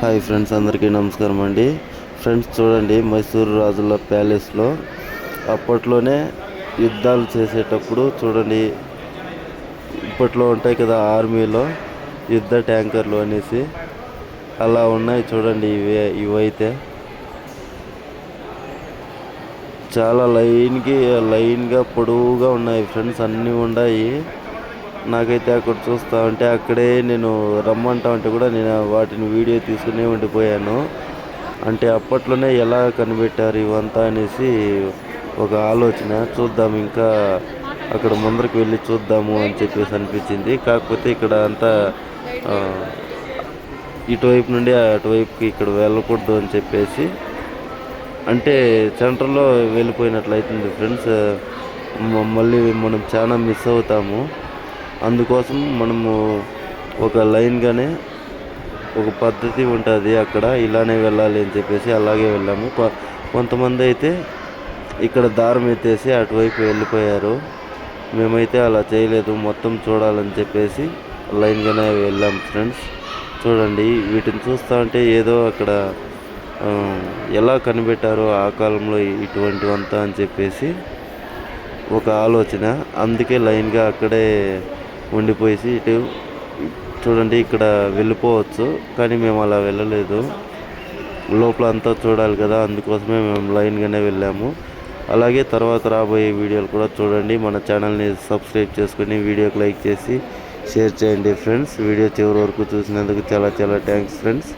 Hi friends, అందరికీ నమస్కారం అండి. ఫ్రెండ్స్ చూడండి, మైసూరు రాజుల ప్యాలెస్లో అప్పట్లోనే యుద్ధాలు చేసేటప్పుడు చూడండి, ఇప్పట్లో ఉంటాయి కదా ఆర్మీలో యుద్ధ ట్యాంకర్లు అనేసి, అలా ఉన్నాయి చూడండి. ఇవైతే చాలా లైన్గా పొడవుగా ఉన్నాయి ఫ్రెండ్స్, అన్నీ ఉన్నాయి. నాకైతే అక్కడ చూస్తూ ఉంటే అక్కడే నేను రమ్మంటా ఉంటే కూడా నేను వాటిని వీడియో తీసుకునే ఉండిపోయాను. అంటే అప్పట్లోనే ఎలా కనిపెట్టారు ఇవంతా అనేసి ఒక ఆలోచన. చూద్దాం, ఇంకా అక్కడ ముందరికి వెళ్ళి చూద్దాము అని చెప్పేసి అనిపించింది. కాకపోతే ఇక్కడ అంతా ఇటువైపు నుండి అటువైపుకి ఇక్కడ వెళ్ళకూడదు అని చెప్పేసి, అంటే సెంటర్లో వెళ్ళిపోయినట్లయితుంది ఫ్రెండ్స్. మళ్ళీ మనం చాలా మిస్ అవుతాము. అందుకోసం మనము ఒక లైన్గానే ఒక పద్ధతి ఉంటుంది అక్కడ, ఇలానే వెళ్ళాలి అని చెప్పేసి అలాగే వెళ్ళాము. కొంతమంది అయితే ఇక్కడ దారం ఎత్తేసి అటువైపు వెళ్ళిపోయారు. మేమైతే అలా చేయలేదు, మొత్తం చూడాలని చెప్పేసి లైన్గానే వెళ్ళాం ఫ్రెండ్స్. చూడండి, వీటిని చూస్తూ ఉంటే ఏదో అక్కడ ఎలా కనిపెట్టారో ఆ కాలంలో ఇటువంటివంతా అని చెప్పేసి ఒక ఆలోచన. అందుకే లైన్గా అక్కడే ఉండిపోయేసి ఇటు చూడండి, ఇక్కడ వెళ్ళిపోవచ్చు, కానీ మేము అలా వెళ్ళలేదు. లోపల అంతా చూడాలి కదా, అందుకోసమే మేము లైన్గానే వెళ్ళాము. అలాగే తర్వాత రాబోయే వీడియోలు కూడా చూడండి. మన ఛానల్ని సబ్స్క్రైబ్ చేసుకుని వీడియోకి లైక్ చేసి షేర్ చేయండి ఫ్రెండ్స్. వీడియో చివరి వరకు చూసినందుకు చాలా చాలా థ్యాంక్స్ ఫ్రెండ్స్.